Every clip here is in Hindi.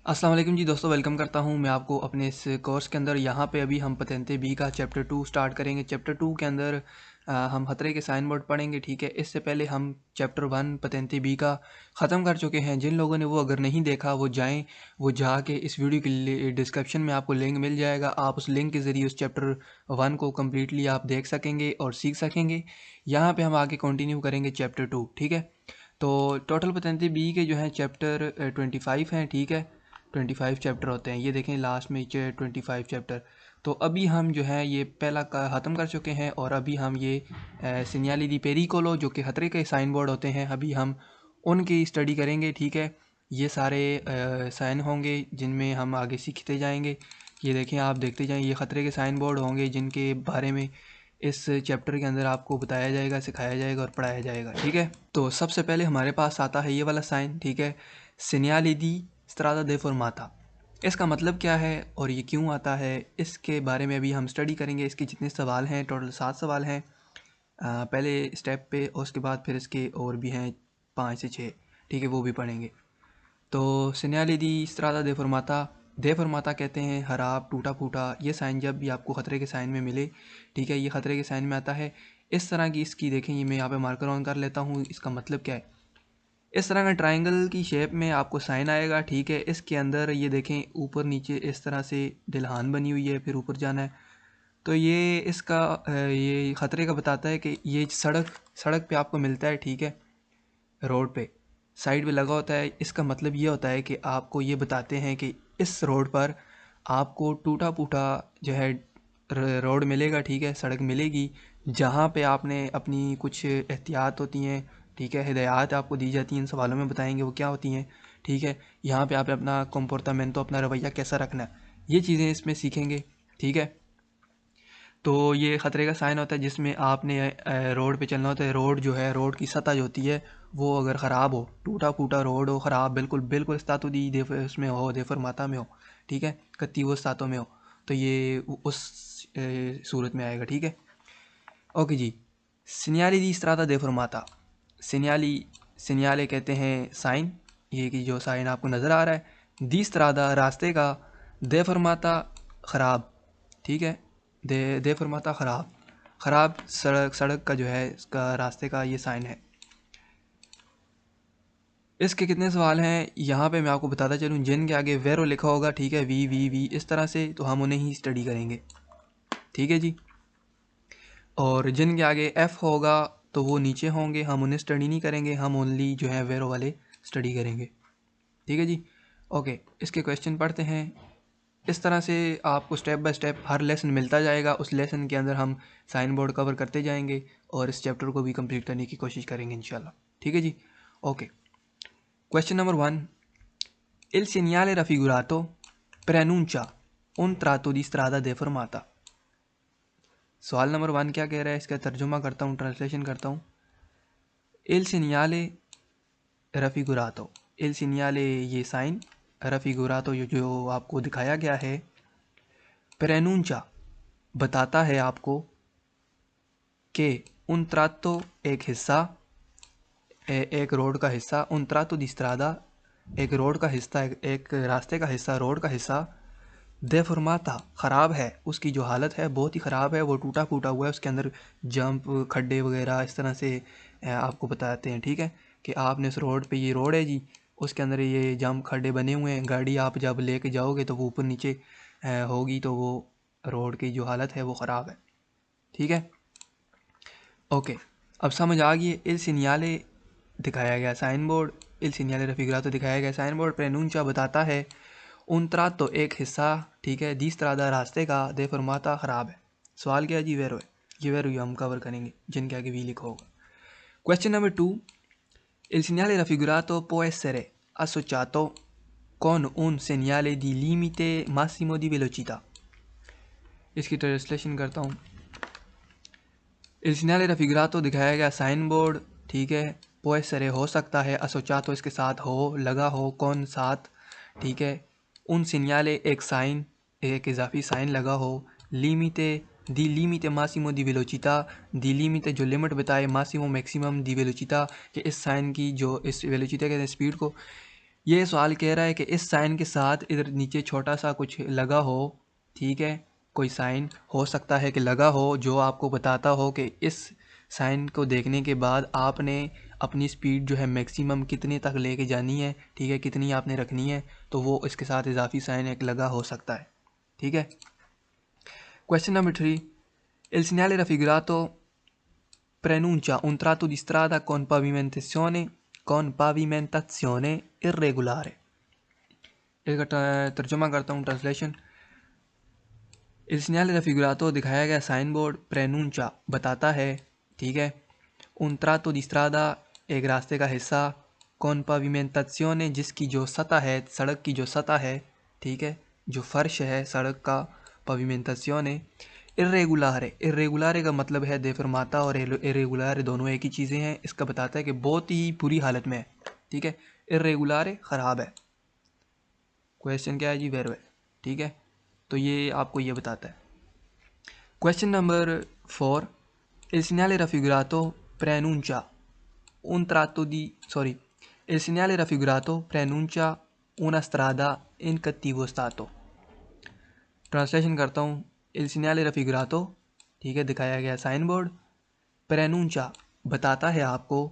अस्सलाम वालेकुम जी दोस्तों, वेलकम करता हूं मैं आपको अपने इस कोर्स के अंदर। यहाँ पे अभी हम पतेंते बी का चैप्टर 2 स्टार्ट करेंगे। चैप्टर 2 के अंदर हम खतरे के साइन बोर्ड पढ़ेंगे। ठीक है, इससे पहले हम चैप्टर 1 पतेंते बी का ख़त्म कर चुके हैं। जिन लोगों ने वो अगर नहीं देखा वो जाएं, वो जाके इस वीडियो के लिए डिस्क्रिप्शन में आपको लिंक मिल जाएगा। आप उस लिंक के ज़रिए उस चैप्टर 1 को कम्प्लीटली आप देख सकेंगे और सीख सकेंगे। यहाँ पर हम आगे कंटिन्यू करेंगे चैप्टर 2। ठीक है, तो टोटल पतेंते बी के जो हैं चैप्टर 25 हैं। ठीक है, 25 चैप्टर होते हैं। ये देखें लास्ट में 25 चैप्टर। तो अभी हम जो है ये पहला का ख़त्म कर चुके हैं और अभी हम ये सिग्नाली दी पेरिकोलो जो कि खतरे के साइन बोर्ड होते हैं, अभी हम उनकी स्टडी करेंगे। ठीक है, ये सारे साइन होंगे जिनमें हम आगे सीखते जाएंगे। ये देखें, आप देखते जाएं, ये ख़तरे के साइन बोर्ड होंगे जिनके बारे में इस चैप्टर के अंदर आपको बताया जाएगा, सिखाया जाएगा और पढ़ाया जाएगा। ठीक है, तो सबसे पहले हमारे पास आता है ये वाला साइन। ठीक है, सिग्नाली दी स्त्रादा दे फॉर्माता। इसका मतलब क्या है और ये क्यों आता है, इसके बारे में अभी हम स्टडी करेंगे। इसके जितने सवाल हैं, टोटल 7 सवाल हैं पहले स्टेप पे, और उसके बाद फिर इसके और भी हैं 5 से 6। ठीक है, वो भी पढ़ेंगे। तो सिग्नाली दी स्त्रादा दे फॉर्माता कहते हैं खराब, टूटा फूटा। ये साइन जब भी आपको ख़तरे के साइन में मिले, ठीक है, ये ख़तरे के साइन में आता है। इस तरह की इसकी देखें, ये मैं यहाँ पे मार्कर ऑन कर लेता हूँ। इसका मतलब क्या है, इस तरह का ट्रायंगल की शेप में आपको साइन आएगा। ठीक है, इसके अंदर ये देखें ऊपर नीचे इस तरह से ढलान बनी हुई है, फिर ऊपर जाना है। तो ये इसका ये ख़तरे का बताता है कि ये सड़क पे आपको मिलता है। ठीक है, रोड पे साइड पे लगा होता है। इसका मतलब ये होता है कि आपको ये बताते हैं कि इस रोड पर आपको टूटा फूटा जो है रोड मिलेगा। ठीक है, सड़क मिलेगी जहाँ पे आपने अपनी कुछ एहतियात होती हैं, ठीक है, हिदायत आपको दी जाती हैं। इन सवालों में बताएंगे वो क्या होती हैं। ठीक है, यहाँ पे आपने अपना कंपोर्टामेंटो, अपना रवैया कैसा रखना है, ये चीज़ें इसमें सीखेंगे। ठीक है, तो ये ख़तरे का साइन होता है जिसमें आपने रोड पे चलना होता है। रोड जो है, रोड की सतह जो होती है वो अगर ख़राब हो, टूटा फूटा रोड हो, ख़राब, बिल्कुल बिल्कुल स्तातु दी उसमें हो, देफर माता में हो, ठीक है, कत्ती वो स्तातों में हो, तो ये उस सूरत में आएगा। ठीक है, ओके जी। सिन्याली दी स्त्राता देफर माता। सिन्याली, सिन्याले कहते हैं साइन, ये कि जो साइन आपको नज़र आ रहा है। दी स्त्रादा रास्ते का, दे फरमाता ख़राब। ठीक है, दे फरमाता ख़राब, ख़राब सड़क का जो है, इसका रास्ते का ये साइन है। इसके कितने सवाल हैं यहाँ पे मैं आपको बताता चलूँ। जिन के आगे वेरो लिखा होगा, ठीक है, वी वी वी इस तरह से, तो हम उन्हें ही स्टडी करेंगे। ठीक है जी, और जिन के आगे एफ़ होगा तो वो नीचे होंगे, हम उन्हें स्टडी नहीं करेंगे, हम ओनली जो है वेरो वाले स्टडी करेंगे। ठीक है जी, ओके। इसके क्वेश्चन पढ़ते हैं। इस तरह से आपको step by step her lesson मिलता जाएगा। उस लेसन के अंदर हम साइन बोर्ड कवर करते जाएंगे और इस चैप्टर को भी कंप्लीट करने की कोशिश करेंगे इंशाल्लाह। ठीक है जी, okay. Question number 1, Il segnale raffigurato preannuncia un tratto di strada deformata। सवाल नंबर 1 क्या कह रहा है, इसका तर्जुमा करता हूँ, ट्रांसलेशन करता हूँ। Il segnale raffigurato, Il segnale ये साइन, raffigurato जो आपको दिखाया गया है, preannuncia बताता है आपको कि उन त्रातो एक हिस्सा, एक रोड का हिस्सा, उन त्रातो दी स्त्रादा एक रोड का हिस्सा, एक रास्ते का हिस्सा, रोड का हिस्सा, देफॉर्माता ख़राब है, उसकी जो हालत है बहुत ही ख़राब है, वो टूटा फूटा हुआ है, उसके अंदर जंप, खड्डे वगैरह इस तरह से आपको बताते हैं। ठीक है, कि आपने उस रोड पे, ये रोड है जी, उसके अंदर ये जंप खड्डे बने हुए हैं। गाड़ी आप जब लेके जाओगे तो वो ऊपर नीचे होगी, तो वो रोड की जो हालत है वो ख़राब है। ठीक है, ओके, अब समझ आ गई। इल सिन्याले दिखाया गया साइन बोर्ड, इल सिन्याले रफिगरा तो दिखाया गया साइन बोर्ड, प्रेनूंचा बताता है, उनतरा तो एक हिस्सा, ठीक है, दी स्त्रादा रास्ते का, दे फरमाता ख़राब है। सवाल क्या है जी, वेरो है। ये वेरो हम कवर करेंगे जिनके आगे वी लिखा होगा। Question number 2, il segnale raffigurato può essere associato con un segnale di limite massimo di velocità। इसकी ट्रांसलेशन करता हूँ। il segnale raffigurato दिखाया गया साइन बोर्ड, ठीक है, può essere हो सकता है, associato इसके साथ हो, लगा हो, कौन साथ, ठीक है, उन सिग्नाले एक साइन, एक इजाफी साइन लगा हो, लीमिटे दी लीमिटे मासिमो दी वेलोचिता, दी लीमिटे जो लिमिट बताए, मासिमो मैक्सिमम दी वेलोचिता, कि इस साइन की जो इस वेलोचिता के स्पीड को, ये सवाल कह रहा है कि इस साइन के साथ इधर नीचे छोटा सा कुछ लगा हो, ठीक है, कोई साइन हो सकता है कि लगा हो जो आपको बताता हो कि इस साइन को देखने के बाद आपने अपनी स्पीड जो है मैक्सिमम कितने तक लेके जानी है, ठीक है, कितनी आपने रखनी है, तो वो इसके साथ इजाफी साइन एक लगा हो सकता है, ठीक है। Question number 3, il segnale raffigurato preannuncia un tratto di strada con pavimentazione irregolare। इसका तर्जुमा करता हूँ, ट्रांसलेशन। il segnale raffigurato दिखाया गया साइन बोर्ड, preannuncia बताता है, ठीक है, un tratto di strada एक रास्ते का हिस्सा, con pavimentazione जिसकी जो सतह है, सड़क की जो सतह है, ठीक है, जो फर्श है सड़क का, pavimentazione irregolare। irregolare का मतलब है देफर्माता, और irregolare दोनों एक ही चीज़ें हैं। इसका बताता है कि बहुत ही बुरी हालत में है, ठीक है, irregolare ख़राब है। क्वेश्चन क्या है जी, वेर है, ठीक है, तो ये आपको ये बताता है। Question number 4, il segnale raffigurato preannuncia un tratto di il segnale raffigurato preannuncia una strada in cattivo stato। Translation करता हूँ, il segnale raffigurato, ठीक है, दिखाया गया साइन बोर्ड, preannuncia बताता है आपको,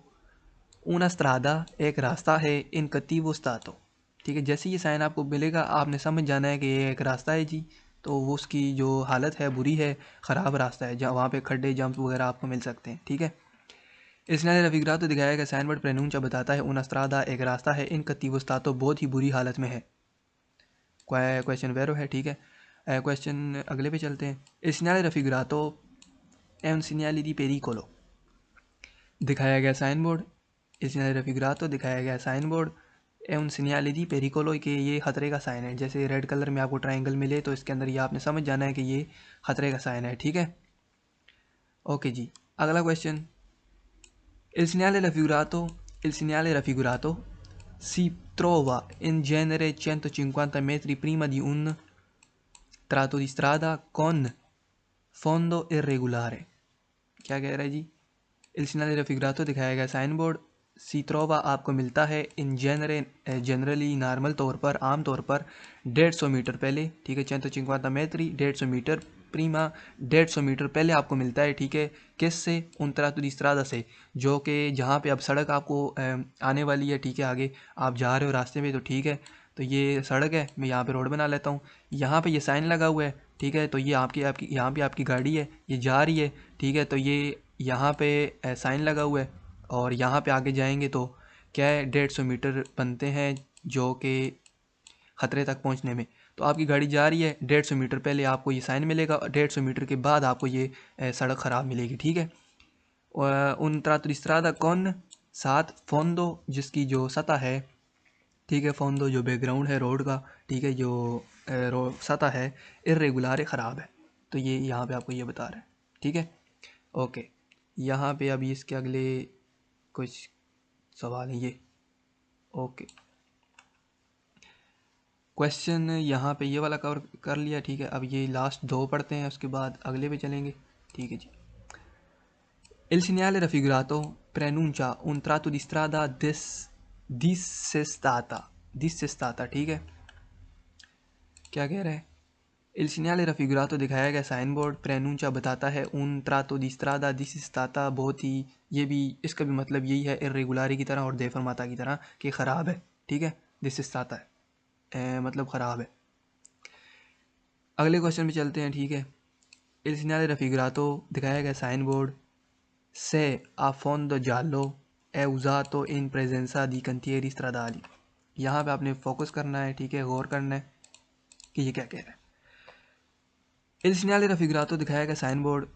una strada एक रास्ता है, in cattivo stato, ठीक है, जैसे ये साइन आपको मिलेगा आपने समझ जाना है कि ये एक रास्ता है जी, तो वो उसकी जो हालत है बुरी है, ख़राब रास्ता है, जहाँ वहाँ पे खड्डे जंप वगैरह आपको मिल सकते हैं, ठीक है। इस नए रफिगरातो दिखाया गया साइन बोर्ड प्रेनूंचा बताता है उन अस्त्रादा एक रास्ता है, इन कत्तीवस्तातो बहुत ही बुरी हालत में है। क्वेश्चन वेरो है, ठीक है। क्वेश्चन अगले पे चलते हैं। इस नए रफिगरातो एम सिन्याली दी पेरिकोलो दिखाया गया साइन बोर्ड, इस नए रफिगरातो दिखाया गया साइन बोर्ड एवं सिन्याली दी पेरिकोलो के ये खतरे का साइन है। जैसे रेड कलर में आपको ट्राइंगल मिले तो इसके अंदर ये आपने समझ जाना है कि ये खतरे का साइन है, ठीक है। ओके जी, अगला question. Il segnale raffigurato si trova in genere 150 metri prima di un tratto di strada con fondo irregolare। क्या कह रहा है जी, il segnale raffigurato दिखाया गया साइन बोर्ड, सी ट्रोवा आपको मिलता है, इन जनरली नॉर्मल तौर पर, आम तौर पर 150 मीटर पहले, ठीक है, 150 मेट्री 150 मीटर प्रीमा 150 मीटर पहले आपको मिलता है, ठीक है, किससे, उन तरातू दी स्त्रादा से, जो कि जहाँ पे अब सड़क आपको आने वाली है, ठीक है, आगे आप जा रहे हो रास्ते में, तो ठीक है, तो ये सड़क है, मैं यहाँ पे रोड बना लेता हूँ, यहाँ पे ये साइन लगा हुआ है, ठीक है, तो ये आपकी आपकी यहाँ पे आपकी गाड़ी है, ये जा रही है, ठीक है, तो ये यहाँ पे साइन लगा हुआ है, और यहाँ पे आगे जाएंगे तो क्या है, 150 मीटर बनते हैं जो कि ख़तरे तक पहुँचने में। तो आपकी गाड़ी जा रही है, 150 मीटर पहले आपको ये साइन मिलेगा, 150 मीटर के बाद आपको ये सड़क ख़राब मिलेगी, ठीक है। उन त्रादा कौन साथ फोंदो जिसकी जो सतह है, ठीक है, फोंदो जो बैकग्राउंड है रोड का, ठीक है, जो सतह है, इर्रेगुलर ख़राब है, तो ये यहाँ पे आपको ये बता रहा है, ठीक है। ओके, यहाँ पे अभी इसके अगले कुछ सवाल है ये। ओके, क्वेश्चन यहाँ पे ये वाला कवर कर लिया, ठीक है। अब ये लास्ट दो पढ़ते हैं, उसके बाद अगले पे चलेंगे, ठीक है जी। Il segnale raffigurato preannuncia un tratto di strada dissestata, ठीक है। क्या कह रहा है, Il segnale raffigurato दिखाया गया साइन बोर्ड, preannuncia बताता है, un tratto di strada dissestata बहुत ही, ये भी इसका भी मतलब यही है, irregolare की तरह और deformata की तरह कि ख़राब है, ठीक है, dissestata है मतलब ख़राब है। अगले क्वेश्चन पे चलते हैं, ठीक है। Il segnale raffigurato दिखाया गया sign board, se a fondo giallo è usato in presenza di cantieri stradali। यहाँ पे आपने फोकस करना है, ठीक है, गौर करना है कि ये क्या कह रहा है। Il segnale raffigurato दिखाया गया साइन बोर्ड,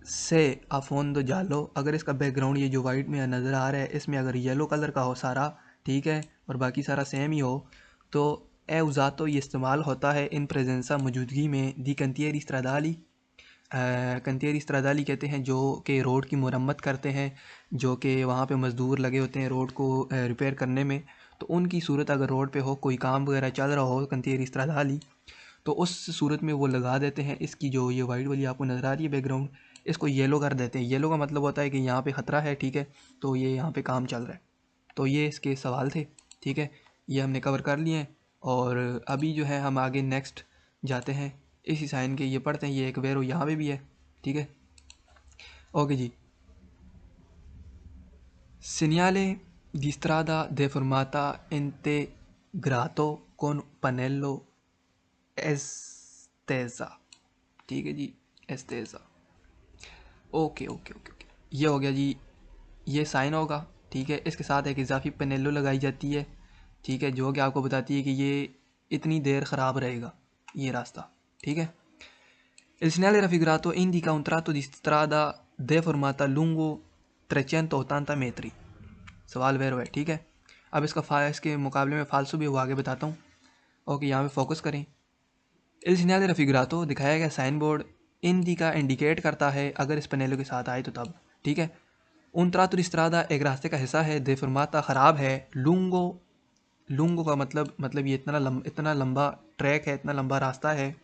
से a fondo giallo अगर इसका बैकग्राउंड ये जो वाइट में नज़र आ रहा है, इसमें अगर येलो कलर का हो सारा, ठीक है, और बाकी सारा सेम ही हो, तो ए उजातो ये इस्तेमाल होता है इन प्रेजेंसा मौजूदगी में, दी कंतियरी स्ट्रादाली कंतियरी स्ट्रादाली कहते हैं जो कि रोड की मरम्मत करते हैं, जो कि वहाँ पे मज़दूर लगे होते हैं रोड को रिपेयर करने में, तो उनकी सूरत अगर रोड पे हो, कोई काम वगैरह चल रहा हो कंतियरी स्ट्रादाली, तो उस सूरत में वो लगा देते हैं। इसकी जो ये वाइट वाली आपको नज़र आ रही है बैकग्राउंड, इसको येलो कर देते हैं। येलो का मतलब होता है कि यहाँ पे ख़तरा है, ठीक है, तो ये यहाँ पे काम चल रहा है। तो ये इसके सवाल थे, ठीक है, ये हमने कवर कर लिए हैं। और अभी जो है हम आगे नेक्स्ट जाते हैं, इसी साइन के ये पढ़ते हैं। ये एक वेरो यहाँ पे भी है, ठीक है। ओके जी। Segnale di strada deformata integrato con pannello estesa, ठीक है जी, estesa। Okay okay okay okay, ये हो गया जी, ये साइन होगा, ठीक है। इसके साथ एक इजाफी पनेलो लगाई जाती है, ठीक है, जो कि आपको बताती है कि ये इतनी देर ख़राब रहेगा ये रास्ता, ठीक है। Il segnale raffigurato indica un tratto di strada deformata lungo 380 metri। सवाल वेरो है, ठीक है। अब इसके मुकाबले में फालसू भी हुआ, आगे बताता हूँ। ओके, यहाँ पे फोकस करें। Il segnale raffigurato दिखाया गया साइन बोर्ड इंडिका इंडिकेट करता है, अगर इस पनेलो के साथ आए तो तब, ठीक है। Un tratto di strada एक रास्ते का हिस्सा है, deformata ख़राब है, lungo lungo का मतलब ये इतना लंबा ट्रैक है, इतना लंबा रास्ता है,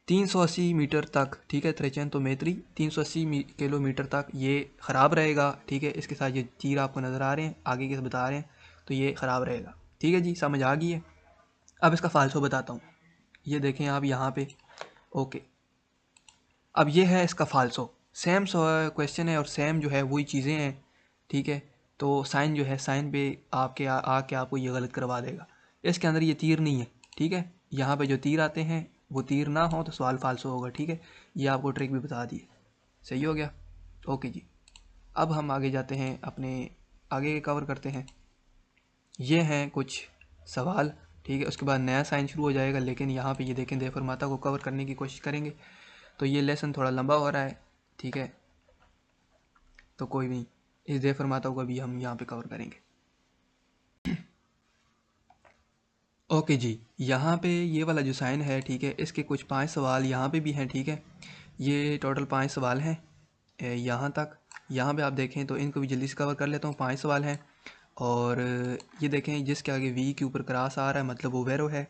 380 मीटर तक, ठीक है। 300 मेट्री 380 किलोमीटर तक ये ख़राब रहेगा, ठीक है। इसके साथ ये तीर आपको नज़र आ रहे हैं, आगे के बता रहे हैं, तो ये ख़राब रहेगा, ठीक है जी, समझ आ गई है। अब इसका फालसो बताता हूँ, ये देखें आप यहाँ पे। ओके, अब ये है इसका फालसो। सेम क्वेश्चन है और सेम जो है वही चीज़ें हैं, ठीक है। तो साइन जो है, साइन पे आके आपको ये गलत करवा देगा। इसके अंदर ये तीर नहीं है, ठीक है। यहाँ पे जो तीर आते हैं वो तीर ना हो तो सवाल फालसो होगा, ठीक है। ये आपको ट्रिक भी बता दी है, सही हो गया। ओके जी, अब हम आगे जाते हैं, अपने आगे कवर करते हैं। ये हैं कुछ सवाल, ठीक है। उसके बाद नया साइन शुरू हो जाएगा, लेकिन यहाँ पे ये देखें दे फरमाता को कवर करने की कोशिश करेंगे, तो ये लेसन थोड़ा लंबा हो रहा है, ठीक है। तो कोई नहीं, इस दे फरमाता को भी हम यहाँ पे कवर करेंगे। ओके जी, यहाँ पे ये वाला जो साइन है, ठीक है, इसके कुछ 5 सवाल यहाँ पे भी हैं, ठीक है। ये टोटल 5 सवाल हैं यहाँ तक। यहाँ पे आप देखें तो इनको भी जल्दी से कवर कर लेता हूँ। 5 सवाल हैं, और ये देखें जिसके आगे वी के ऊपर क्रॉस आ रहा है मतलब वो वेरो है,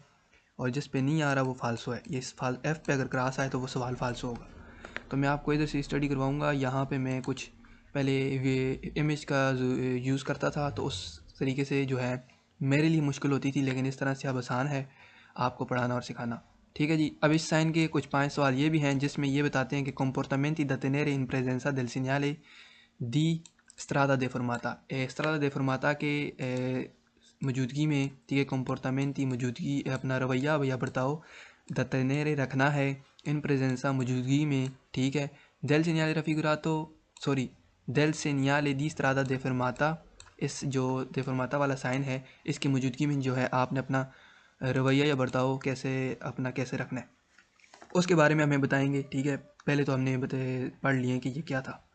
और जिस पे नहीं आ रहा वो फालसो है। ये एफ पे अगर क्रॉस आए तो वो सवाल फालसो होगा। तो मैं आपको इधर से स्टडी करवाऊँगा। यहाँ पे मैं कुछ पहले इमेज का यूज़ करता था, तो उस तरीके से जो है मेरे लिए मुश्किल होती थी, लेकिन इस तरह से अब आसान है आपको पढ़ाना और सिखाना, ठीक है जी। अब इस साइन के कुछ 5 सवाल ये भी हैं, जिसमें ये बताते हैं कि comportamenti da tenere in presenza del segnale di strada deformata। strada deformata के मौजूदगी में, ठीक है, comportamenti मौजूदगी, अपना रवैया या बर्ताव, da tenere रखना है, इन प्रेजेंसा मौजूदगी में, ठीक है, del segnale raffigurato sorry del segnale di strada deformata, इस जो deformata वाला साइन है इसकी मौजूदगी में जो है आपने अपना रवैया या बर्ताव कैसे रखना है, उसके बारे में हमें बताएंगे, ठीक है। पहले तो हमने पढ़ लिए कि ये क्या था।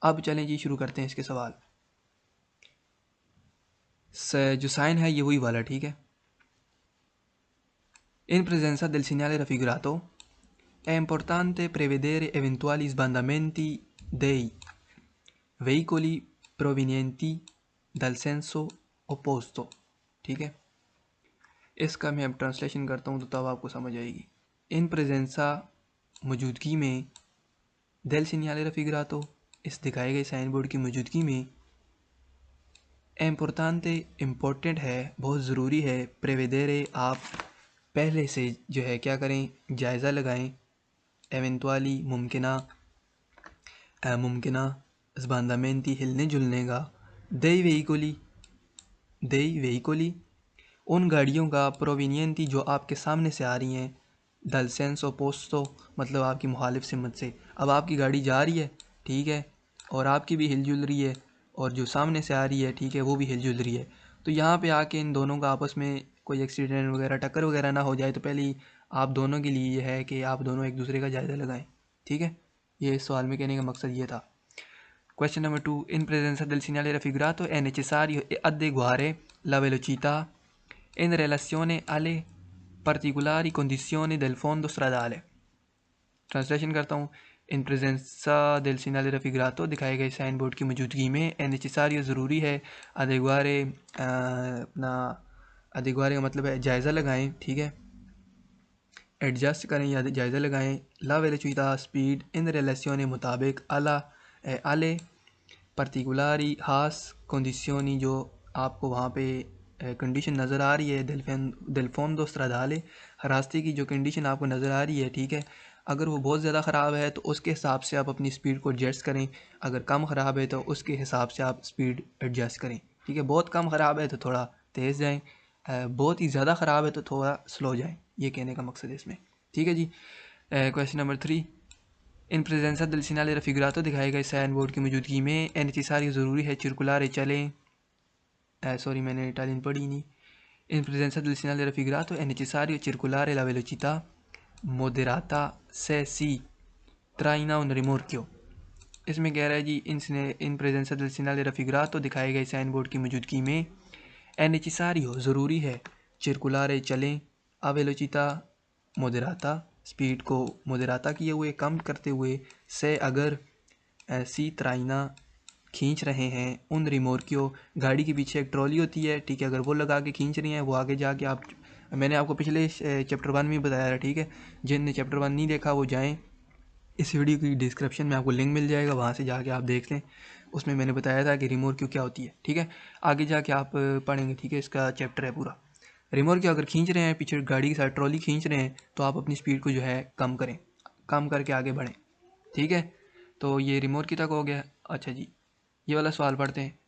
अब चलें जी, शुरू करते हैं इसके सवाल। जो साइन है ये वही वाला, ठीक है। In presenza del segnale raffigurato è importante prevedere eventuali sbandamenti dei veicoli provenienti dal senso opposto, ठीक है। इसका मैं अब ट्रांसलेशन करता हूँ तो तब आपको समझ आएगी। इन प्रेजेंसा मौजूदगी में, del segnale raffigurato इस दिखाए गए साइन बोर्ड की मौजूदगी में, इम्पोर्टेंटे इम्पोर्टेंट है, बहुत ज़रूरी है, प्रेवेदेरे आप पहले से जो है क्या करें, जायज़ा लगाएं, एवेंटुअली मुमकिना स्बांदामेंटी हिलने जुलने का, दई वेहिकोली उन गाड़ियों का, प्रोविनियंटी जो आपके सामने से आ रही हैं, दल सेंस ओपोस्तो मतलब आपकी मुखालिफ सिमत से। अब आपकी गाड़ी जा रही है, ठीक है, और आपकी भी हिलजुल रही है, और जो सामने से आ रही है, ठीक है, वो भी हिलजुल रही है। तो यहाँ पे आके इन दोनों का आपस में कोई एक्सीडेंट वगैरह, टक्कर वगैरह ना हो जाए, तो पहले ही आप दोनों के लिए ये है कि आप दोनों एक दूसरे का जायज़ा लगाएं, ठीक है। ये इस सवाल में कहने का मकसद ये था। Question number 2. In presenza del segnale raffigurato è necessario adeguare la velocità in relazione alle particolari condizioni del fondo stradale। Translation करता हूँ। इन प्रेजेंसा del segnale raffigurato दिखाए गए साइन बोर्ड की मौजूदगी में, è necessario ज़रूरी है, adeguare अपना adeguare का मतलब है जायज़ा लगाएं, ठीक है, एडजस्ट करें या जायज़ा लगाएं, ला वेलोसिटा स्पीड इन रिलेशने मुताबिक आले पर्टिकुलरी खास कंडीशनी जो आपको वहाँ पे कंडीशन नज़र आ रही है डेल्फोंदो स्ट्रादाले रास्ते की जो कंडीशन आपको नज़र आ रही है, ठीक है, अगर वो बहुत ज़्यादा ख़राब है तो उसके हिसाब से आप अपनी स्पीड को एडजस्ट करें, अगर कम ख़राब है तो उसके हिसाब से आप स्पीड एडजस्ट करें, ठीक है। बहुत कम ख़राब है तो थोड़ा तेज़ जाएँ, बहुत ही ज़्यादा ख़राब है तो थोड़ा स्लो जाएँ, ये कहने का मकसद है इसमें, ठीक है जी। क्वेश्चन नंबर 3, इन प्रेजेंसा del segnale raffigurato दिखाए गए साइन बोर्ड की मौजूदगी में è necessario ज़रूरी है circolare चलें, सॉरी मैंने इटालियन पढ़ी नहीं। In presenza del segnale raffigurato è necessario circolare la velocità moderata se si traina un rimorchio। इसमें कह रहा है जी इन प्रेजेंसा del segnale raffigurato दिखाए गए साइन बोर्ड की मौजूदगी में è necessario ज़रूरी है circolare चलें a velocità moderata स्पीड को मोदराता किए हुए कम करते हुए से अगर सी त्राइना खींच रहे हैं उन रिमोर्कियो गाड़ी के पीछे एक ट्रॉली होती है, ठीक है, अगर वो लगा के खींच रही हैं वो आगे जाके आप मैंने आपको पिछले चैप्टर 1 में बताया था, ठीक है, जिनने चैप्टर 1 नहीं देखा वो जाएं, इस वीडियो की डिस्क्रिप्शन में आपको लिंक मिल जाएगा, वहाँ से जाके आप देख लें, उसमें मैंने बताया था कि रिमोर्कियो क्या होती है, ठीक है, आगे जाके आप पढ़ेंगे, ठीक है, इसका चैप्टर है पूरा। रिमोर्कियो अगर खींच रहे हैं पीछे गाड़ी के साथ ट्रॉली खींच रहे हैं तो आप अपनी स्पीड को जो है कम करें, कम करके आगे बढ़ें, ठीक है। तो ये रिमोर्कियो तक हो गया। अच्छा जी, ये वाला सवाल पढ़ते हैं।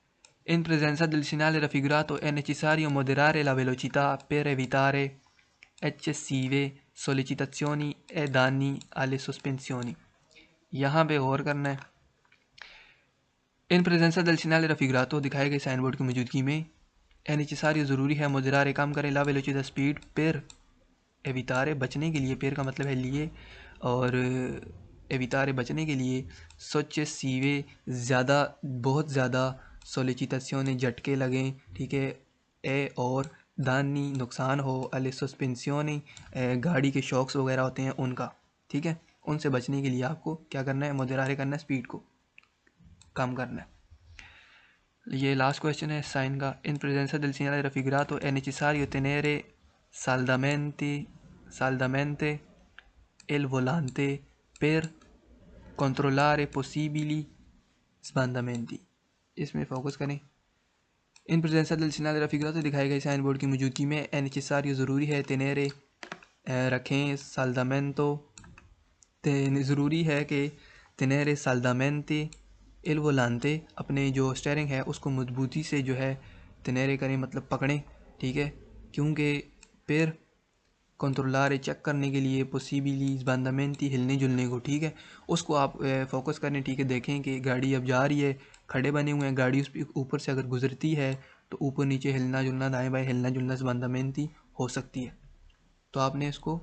In presenza del segnale raffigurato è necessario moderare la velocità per evitare eccessive sollecitazioni e danni alle sospensioni। यहाँ पे गौर करना है। इन प्रेजेंसा del segnale raffigurato दिखाए गए साइन बोर्ड की मौजूदगी में è necessario ज़रूरी है moderare कम करें la velocità speed per evitare बचने के लिए, per का मतलब है लिए, और evitare बचने के लिए successive ज़्यादा बहुत ज़्यादा सोलिचिताzione झटके लगें, ठीक है, ए और दानी नुकसान हो, अले सस्पेंसियोनी गाड़ी के शॉक्स वगैरह होते हैं उनका, ठीक है, उनसे बचने के लिए आपको क्या करना है, मोदरारे करना है, स्पीड को कम करना है। ये लास्ट क्वेश्चन है साइन का। इन प्रेजेंसा del segnale raffigurato è necessario tenere saldamente il volante per controllare possibili sbandamenti। इसमें फोकस करें। इन प्रेजेंसा del segnale raffigurato दिखाए गए साइन बोर्ड की मौजूदगी में è necessario ज़रूरी है tenere रखें saldamento ज़रूरी है कि tenere saldamente il volante अपने जो स्टेयरिंग है उसको मजबूती से जो है tenere करें मतलब पकड़ें, ठीक है, क्योंकि per कंट्रोलार चेक करने के लिए पॉसिबली बंदामेंटी हिलने जुलने को, ठीक है, उसको आप फोकस करें, ठीक है, देखें कि गाड़ी अब जा रही है, खड़े बने हुए हैं, गाड़ी उस ऊपर से अगर गुजरती है तो ऊपर नीचे हिलना जुलना, दाएं बाएं हिलना जुलना से बंदामेंटी हो सकती है। तो आपने इसको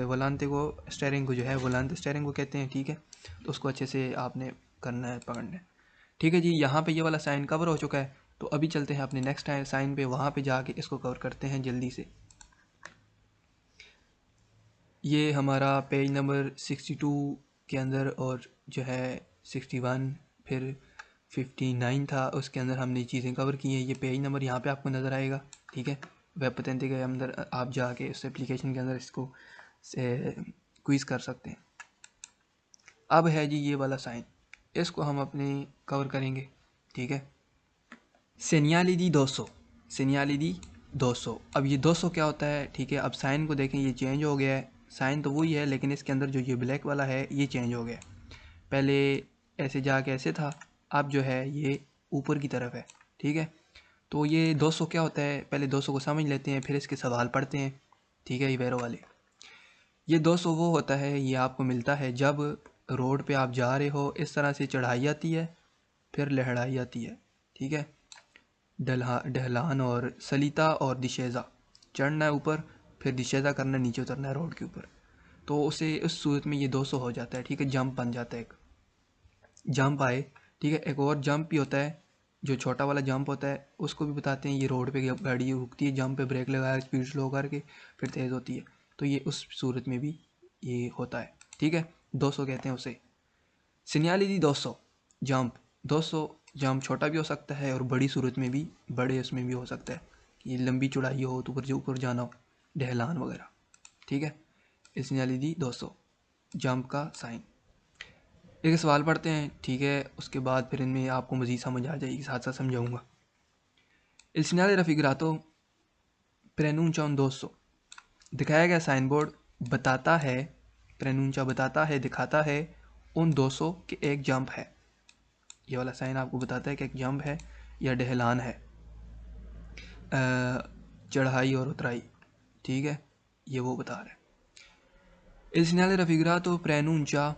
वलांते को स्टेयरिंग को जो है वलांते स्टेयरिंग को कहते हैं, ठीक है, तो उसको अच्छे से आपने करना है, पकड़ना है, ठीक है जी। यहाँ पे ये वाला साइन कवर हो चुका है, तो अभी चलते हैं अपने नेक्स्ट साइन पे, वहाँ पे जाके इसको कवर करते हैं जल्दी से। ये हमारा पेज नंबर 62 के अंदर और जो है 61 फिर 59 था, उसके अंदर हमने चीज़ें कवर की हैं। ये पेज नंबर यहाँ पे आपको नज़र आएगा, ठीक है, वेब पतेंते के अंदर आप जाके उस एप्लीकेशन के अंदर इसको क्विज़ कर सकते हैं। अब है जी ये वाला साइन, इसको हम अपने कवर करेंगे, ठीक है। सेनियाली दी 200, सेनियाली दी 200। अब ये 200 क्या होता है, ठीक है, अब साइन को देखें, ये चेंज हो गया है, साइन तो वही है लेकिन इसके अंदर जो ये ब्लैक वाला है ये चेंज हो गया। पहले ऐसे जाके ऐसे था, अब जो है ये ऊपर की तरफ है, ठीक है। तो ये 200 क्या होता है, पहले 200 को समझ लेते हैं फिर इसके सवाल पढ़ते हैं, ठीक है, ये वैरो वाले। ये 200 वो होता है, ये आपको मिलता है जब रोड पे आप जा रहे हो, इस तरह से चढ़ाई आती है फिर लहराई आती है, ठीक है, ढलान और सलीता और दिशेज़ा, चढ़ना है ऊपर फिर दिशेज़ा करना, नीचे उतरना है रोड के ऊपर, तो उसे उस सूरत में ये 200 हो जाता है, ठीक है, जंप बन जाता है, एक जंप आए, ठीक है। एक और जंप भी होता है, जो छोटा वाला जंप होता है उसको भी बताते हैं, ये रोड पे गाड़ी रुकती है, जंप पे ब्रेक लगाया, स्पीड स्लो करके फिर तेज़ होती है, तो ये उस सूरत में भी ये होता है, ठीक है, 200 कहते हैं उसे। सिनियाली दी 200 जंप, 200 जंप छोटा भी हो सकता है और बड़ी सूरत में भी, बड़े उसमें भी हो सकता है कि लंबी चौड़ाई हो तो ऊपर जाना हो, ढलान वगैरह, ठीक है। इस सिनियाली दी 200 जंप का साइन। एक सवाल पढ़ते हैं, ठीक है, उसके बाद फिर इनमें आपको मज़ीद समझ आ जाएगी, साथ साथ समझाऊंगा। Il segnale raffigurato preannuncia un dosso। दिखाया गया साइन बोर्ड बताता है, प्रेनूंचा बताता है, दिखाता है उन 200 कि एक जंप है। ये वाला साइन आपको बताता है कि एक जंप है या ढलान है, चढ़ाई और उतराई, ठीक है, ये वो बता रहा है। Il segnale raffigurato preannuncia,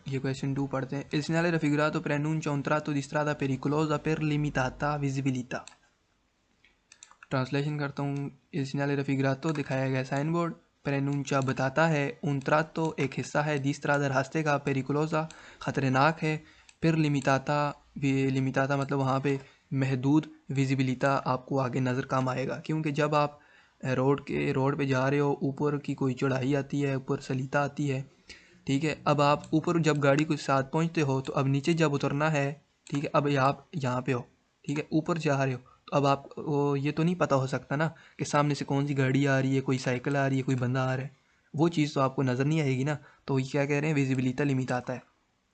ये क्वेश्चन 2 पढ़ते हैं। Il segnale raffigurato preannuncia un tratto di strada pericolosa per limitata visibilità। Translation करता हूँ। Il segnale raffigurato दिखाया गया साइन बोर्ड, preannuncia बताता है, un tratto एक हिस्सा है, di strada रास्ते का, pericolosa खतरनाक है, per limitata limitata मतलब वहाँ पे महदूद, विजिबिलिटा आपको आगे नज़र कम आएगा, क्योंकि जब आप रोड पे जा रहे हो, ऊपर की कोई चढ़ाई आती है, ऊपर सलीता आती है, ठीक है, अब आप ऊपर जब गाड़ी के साथ पहुंचते हो तो अब नीचे जब उतरना है, ठीक है, अब आप यहाँ पे हो, ठीक है, ऊपर जा रहे हो, तो अब आप ये तो नहीं पता हो सकता ना कि सामने से कौन सी गाड़ी आ रही है, कोई साइकिल आ रही है, कोई बंदा आ रहा है, वो चीज़ तो आपको नज़र नहीं आएगी ना। तो ये क्या कह रहे हैं, विजिबिलिटी लिमिट आता है,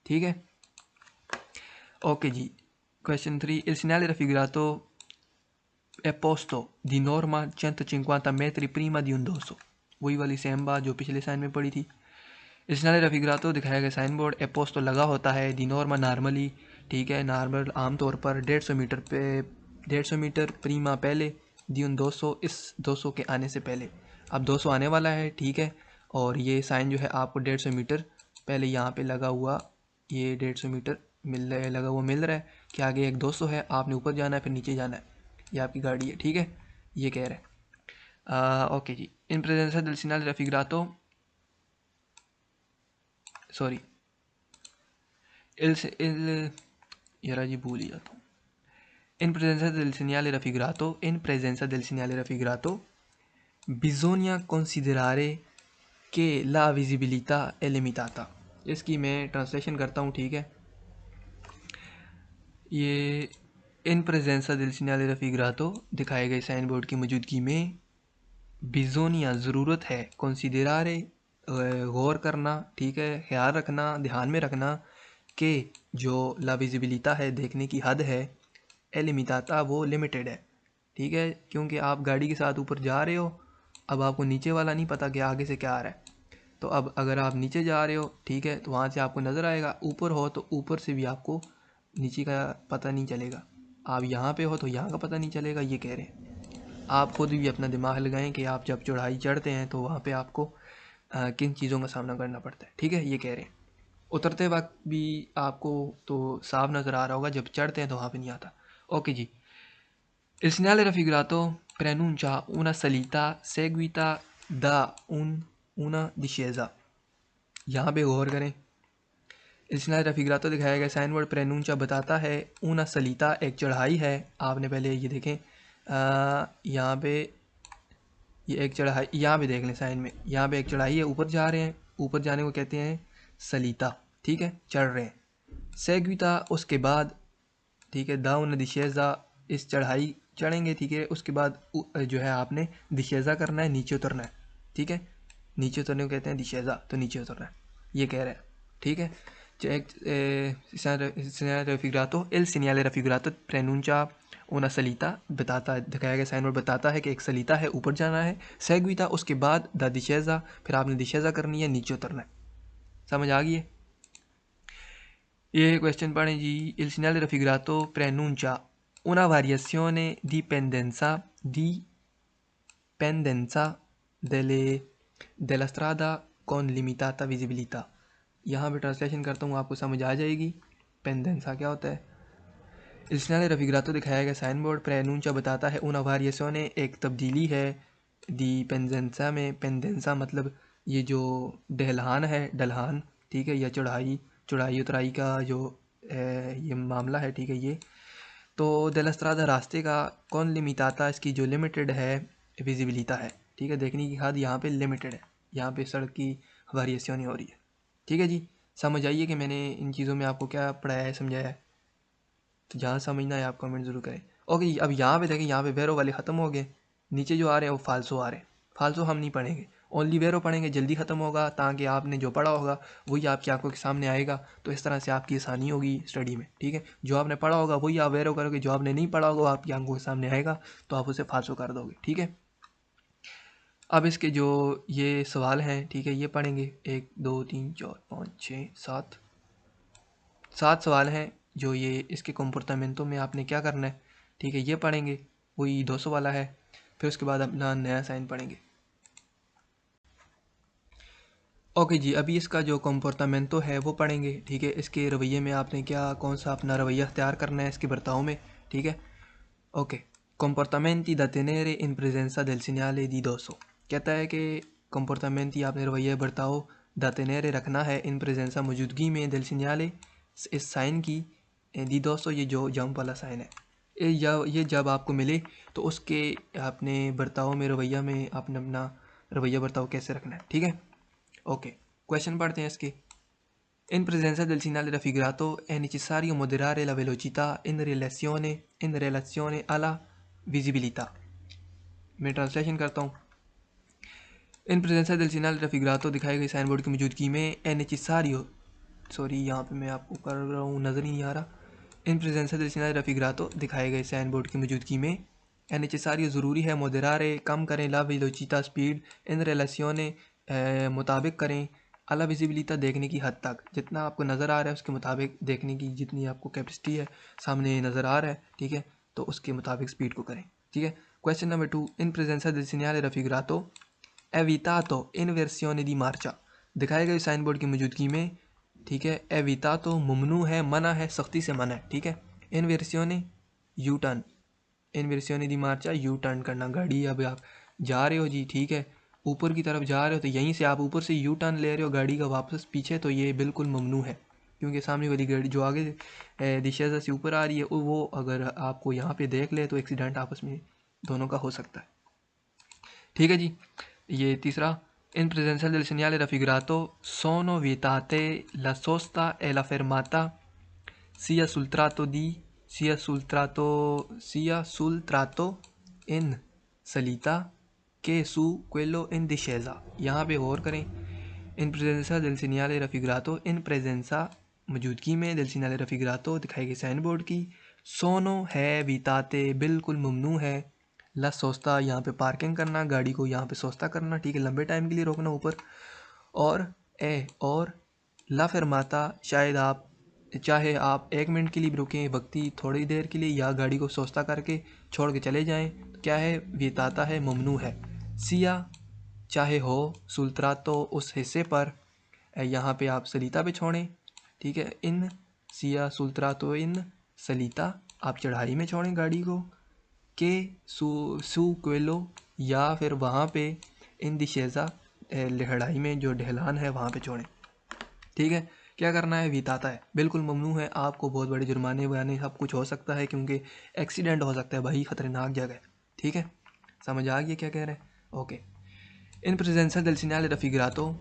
ठीक है। ओके जी, question 3, il segnale raffigurato è posto di norma 150 metri prima di un dosso। वही वाली सेम बात जो पिछले साइन में पड़ी थी। Il segnale raffigurato दिखाया गया साइन बोर्ड ए पोस्ट तो लगा होता है, दी नॉर्मा नॉर्मली, ठीक है, नॉर्मल आमतौर पर 150 मीटर पे 150 मीटर प्रीमा पहले, दी उन 200 इस 200 के आने से पहले। अब 200 आने वाला है, ठीक है, और ये साइन जो है आपको 150 मीटर पहले यहाँ पे लगा हुआ, ये 150 मीटर लगा हुआ मिल रहा है कि आगे एक 200 है, आपने ऊपर जाना है फिर नीचे जाना है, ये आपकी गाड़ी है, ठीक है, ये कह रहे हैं। ओके जी, इन प्रेजेंसा del segnale raffigurato सॉरी यार जी भूल ही जाता हूँ। In presenza del segnale raffigurato bisogna considerare che la visibilità è limitata। इसकी मैं ट्रांसलेशन करता हूँ, ठीक है। ये इन प्रेजेंसा del segnale raffigurato दिखाए गए साइन बोर्ड की मौजूदगी में बिजोनिया ज़रूरत है, कंसिडरारे गौर करना, ठीक है, ख्याल रखना, ध्यान में रखना कि जो ला विजिबिलिटा है, देखने की हद है, एलिमिटाता वो लिमिटेड है, ठीक है, क्योंकि आप गाड़ी के साथ ऊपर जा रहे हो, अब आपको नीचे वाला नहीं पता कि आगे से क्या आ रहा है, तो अब अगर आप नीचे जा रहे हो, ठीक है, तो वहाँ से आपको नज़र आएगा, ऊपर हो तो ऊपर से भी आपको नीचे का पता नहीं चलेगा, आप यहाँ पे हो तो यहाँ का पता नहीं चलेगा, ये कह रहे हैं। आप खुद भी अपना दिमाग लगाएं कि आप जब चढ़ाई चढ़ते हैं तो वहाँ पे आपको किन चीज़ों का सामना करना पड़ता है, ठीक है, ये कह रहे हैं। उतरते वक्त भी आपको तो साफ नज़र आ रहा होगा, जब चढ़ते हैं तो वहाँ पे नहीं आता। ओके जी, il segnale raffigurato preannuncia una salita seguita da una discesa। यहाँ पे गौर करें, il segnale raffigurato दिखाया गया साइन वर्ड preannuncia बताता है una salita एक चढ़ाई है। आपने पहले ये देखें, यहाँ पे ये एक चढ़ाई, यहाँ पे देख लें साइन में, यहाँ पे एक चढ़ाई है, ऊपर जा रहे हैं, ऊपर जाने को कहते हैं सलीता, ठीक है, चढ़ रहे हैं। सेग्विता उसके बाद, ठीक है, दाउन दिशेजा इस चढ़ाई चढ़ेंगे, ठीक है, उसके बाद जो है आपने दिशेजा करना है, नीचे उतरना है, ठीक है, नीचे उतरने को कहते हैं दिशेजा, तो नीचे उतरना है, ये कह रहे हैं, ठीक है। raffigurato il segnale raffigurato preannuncia una salita बताता, दिखाया गया साइन बोर्ड बताता है कि एक सलीता है, ऊपर जाना है। सेग्विता उसके बाद द दिशेजा, फिर आपने दिशेजा करनी है, नीचे उतरना है। समझ आ गई है? ये क्वेश्चन पढ़ें जी। il segnale raffigurato preannuncia una variazione di pendenza della strada con limitata visibilità। यहाँ पे ट्रांसलेशन करता हूँ, आपको समझ आ जाएगी पेंडेंसा क्या होता है। il segnale raffigurato दिखाया गया साइन बोर्ड preannuncia बताता है una variazione एक तब्दीली है, दी पेंडेंसा में, पेंडेंसा मतलब ये जो ढलान, ठीक है, या चढ़ाई उतराई का जो ये मामला है, ठीक है, ये तो della strada रास्ते का, कौन लिमिटाता इसकी जो लिमिटेड है, विजिबिलिटा है, ठीक है, देखने की हद यहाँ पे लिमिटेड है, यहाँ पे सड़क की वेरिएशन हो रही है, ठीक है जी। समझ आइए कि मैंने इन चीज़ों में आपको क्या पढ़ाया है, समझाया है। तो जहाँ समझना है आप कमेंट ज़रूर करें। ओके, अब यहाँ पे देखें, यहाँ पे वेरो वाले ख़त्म हो गए, नीचे जो आ रहे हैं वो फालसो आ रहे हैं, फालसो हम नहीं पढ़ेंगे, ओनली वेरो पढ़ेंगे जल्दी ख़त्म होगा, ताकि आपने जो पढ़ा होगा वही आपकी आंखों के सामने आएगा, तो इस तरह से आपकी आसानी होगी स्टडी में, ठीक है। जो आपने पढ़ा होगा वही आप वेरो करोगे, जो आपने नहीं पढ़ा होगा वो आपकी आंखों के सामने आएगा, तो आप उसे फालतू कर दोगे, ठीक है। अब इसके जो ये सवाल हैं, ठीक है, ये पढ़ेंगे 1 2 3 4 5 6 7 सवाल हैं, जो ये इसके कंपोर्टामेंटो में आपने क्या करना है, ठीक है, ये पढ़ेंगे, वही 200 वाला है। फिर उसके बाद अपना नया साइन पढ़ेंगे। ओके जी, अभी इसका जो कंपोर्टामेंटो है वो पढ़ेंगे, ठीक है। इसके रवैये में आपने क्या कौन सा अपना रवैया तैयार करना है इसके बर्ताव में, ठीक है। Okay, comportamenti da tenere in presenza del segnale di dosso, कहता है कि comportamenti आपने रवैया बर्ताव da tenere रखना है in presenza मौजूदगी में del segnale इस साइन की di dosso ये जो जंप वाला साइन है, ये जब आपको मिले तो उसके अपने बर्ताव में रवैया में आपने अपना रवैया बर्ताव कैसे रखना है, ठीक है। ओके, क्वेश्चन पढ़ते हैं इसके। In presenza del segnale raffigurato è necessario moderare la velocità in relazione alla visibilità। मैं ट्रांसलेशन करता हूँ। इन प्रेजेंसा del segnale raffigurato दिखाए गए साइन बोर्ड की मौजूदगी में è necessario, सॉरी यहाँ पे मैं आपको कर रहा हूँ नज़र ही नहीं आ रहा। इन प्रेजेंसा del segnale raffigurato दिखाए गए साइन बोर्ड की मौजूदगी में è necessario ज़रूरी है moderare कम करें la velocità speed in relazione मुताबिक करें अला विजिबिलिटी देखने की हद तक, जितना आपको नज़र आ रहा है उसके मुताबिक देखने की जितनी आपको कैपेसिटी है सामने नज़र आ रहा है, ठीक है, तो उसके मुताबिक स्पीड को करें, ठीक है। क्वेश्चन नंबर 2, इन प्रेजेंसा del segnale raffigurato evitato इन्वर्सिone दी मार्चा दिखाए गए साइन बोर्ड की मौजूदगी में, ठीक है, evitato ममनू है, मना है, सख्ती से मना है, ठीक है। इन्वर्सिone यू टर्न, इन्वर्सिone दी मार्चा यू टर्न करना, गाड़ी अब आप जा रहे हो जी, ठीक है, ऊपर की तरफ जा रहे हो तो यहीं से आप ऊपर से यू टर्न ले रहे हो गाड़ी का वापस पीछे, तो ये बिल्कुल ममनू है, क्योंकि सामने वाली गाड़ी जो आगे दिशा से ऊपर आ रही है वो अगर आपको यहाँ पे देख ले तो एक्सीडेंट आपस में दोनों का हो सकता है, ठीक है जी। ये तीसरा, इन presenza del segnale raffigurato sono vietate la sosta e la fermata sia sul tratto sia sul tratto in salita के su quello in discesa। यहाँ पे गौर करें, इन presenza del segnale raffigurato इन presenza मौजूदगी में del segnale raffigurato दिखाई गई साइन बोर्ड की, सोनो है विताते बिल्कुल ममनू है, ला सोस्ता यहाँ पे पार्किंग करना, गाड़ी को यहाँ पे सोस्ता करना, ठीक है, लंबे टाइम के लिए रोकना ऊपर, और ला फरमाता शायद आप चाहे आप 1 मिनट के लिए भी रुकें वक्ती थोड़ी देर के लिए, या गाड़ी को सोस्ता करके छोड़ के चले जाएं, तो क्या है विताता है ममनू है। सिया चाहे हो सुल्तरा तो उस हिस्से पर, यहाँ पे आप सलीता पे छोड़ें, ठीक है। इन सिया सुल्तरा तो इन सलीता आप चढ़ाई में छोड़ें गाड़ी को, के सू क्वेलो या फिर वहाँ पे इन दिशेज़ा लहड़ाई में जो ढलान है वहाँ पे छोड़ें, ठीक है। क्या करना है, विताता है बिल्कुल ममनू है, आपको बहुत बड़े जुर्माने वगैरह सब कुछ हो सकता है, क्योंकि एक्सीडेंट हो सकता है भाई, ख़तरनाक जगह है, ठीक है। समझ आ गया क्या कह रहे हैं। ओके, इन प्रेजेंसा del segnale raffigurato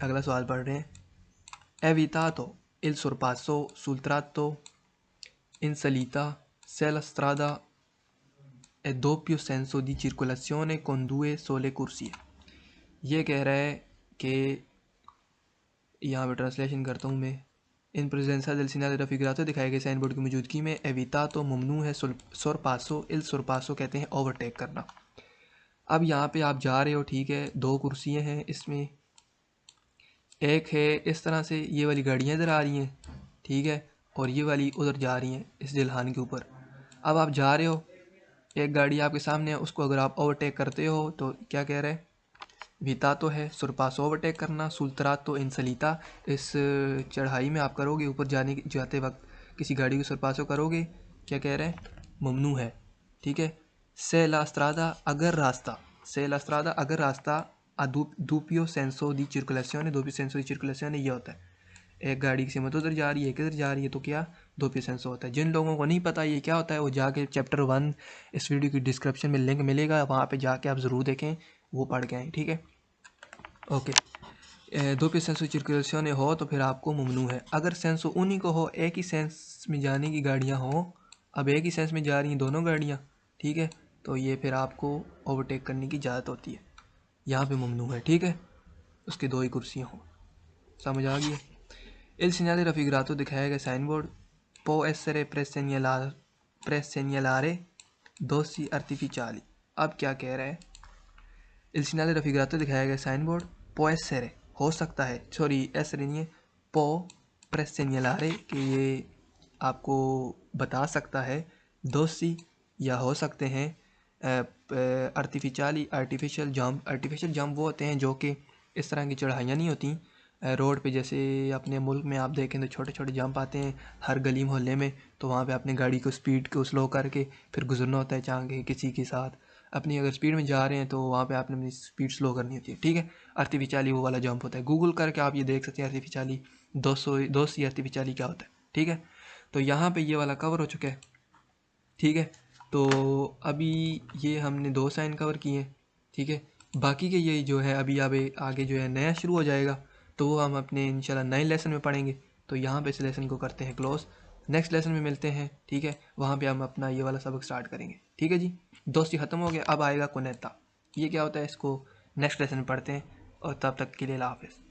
अगला सवाल पढ़ रहे हैं। evitato il sorpasso sul tratto in salita se la strada è doppio senso di circolazione con 2 sole corsie। ये कह रहा है कि यहाँ पे ट्रांसलेशन करता हूँ मैं, इन प्रेजेंसा del segnale raffigurato दिखाए गए साइन बोर्ड की मौजूदगी में evitato ममनू है, sorpasso il sorpasso कहते हैं ओवरटेक करना। अब यहाँ पे आप जा रहे हो, ठीक है, 2 कुर्सियाँ हैं इसमें, एक है इस तरह से ये वाली गाड़ियाँ इधर आ रही हैं, ठीक है, और ये वाली उधर जा रही हैं इस ढलान के ऊपर। अब आप जा रहे हो, एक गाड़ी आपके सामने है, उसको अगर आप ओवरटेक करते हो तो क्या कह रहे हैं, विता तो है सुरपास ओवरटेक करना, सुल्तरा तो इंसलीता इस चढ़ाई में आप करोगे, ऊपर जाते वक्त किसी गाड़ी को सुरपासो करोगे, क्या कह रहे हैं, ममनू है, ठीक है। से लास्त्रादा अगर रास्ता दोपियो सेंसो दी circolazione ये होता है, एक गाड़ी की सिमत उधर जा रही है, किधर जा रही है, तो क्या दोपियो सेंसो होता है। जिन लोगों को नहीं पता ये क्या होता है वो जाके चैप्टर 1 इस वीडियो की डिस्क्रिप्शन में लिंक मिलेगा, वहाँ पे जाके आप ज़रूर देखें, वो पढ़ के आएँ, ठीक है। ओके, दोपियो सेंसो circolazione हो तो फिर आपको ममनू है। अगर सेंसो उन्हीं को हो, एक ही सेंस में जाने की गाड़ियाँ हों, अब एक ही सेंस में जा रही हैं दोनों गाड़ियाँ, ठीक है, तो ये फिर आपको ओवरटेक करने की इजाज़त होती है। यहाँ पे ममनू है, ठीक है, उसकी 2 ही कुर्सियाँ हों। समझ आ गई? Il segnale raffigurato दिखाया गया sign board può essere presegnalare dosi artificiali। अब क्या कह रहा है? Il segnale raffigurato दिखाया गया साइन बोर्ड può essere हो सकता है, सॉरी essere नहीं है, può presegnalare कि ये आपको बता सकता है, दोसी या हो सकते हैं आर्टिफिशियल जंप वो होते हैं जो कि इस तरह की चढ़ाइयाँ नहीं होती रोड पे, जैसे अपने मुल्क में आप देखें तो छोटे छोटे जंप आते हैं हर गली मोहल्ले में, तो वहाँ पे अपने गाड़ी को स्पीड को स्लो करके फिर गुजरना होता है चाहे किसी के साथ। अपनी अगर स्पीड में जा रहे हैं तो वहाँ पे आपने अपनी स्पीड स्लो करनी होती है, ठीक है। आर्टिफिशियली वो वाला जंप होता है, गूगल करके आप ये देख सकते हैं आर्टिफिशियली 200 आर्टिफिशियली क्या होता है, ठीक है। तो यहाँ पे ये वाला कवर हो चुका है, ठीक है। तो अभी ये हमने 2 साइन कवर किए हैं, ठीक है। बाकी के ये जो है अभी अब आगे जो है नया शुरू हो जाएगा, तो वो हम अपने इंशाल्लाह नए लेसन में पढ़ेंगे। तो यहाँ पे इस लेसन को करते हैं क्लोज, नेक्स्ट लेसन में मिलते हैं, ठीक है। वहाँ पे हम अपना ये वाला सबक स्टार्ट करेंगे, ठीक है जी। दोस्ती ख़त्म हो गया, अब आएगा कोनेता। ये क्या होता है इसको नेक्स्ट लेसन में पढ़ते हैं, और तब तक के लिए अल्लाह हाफ़िज़।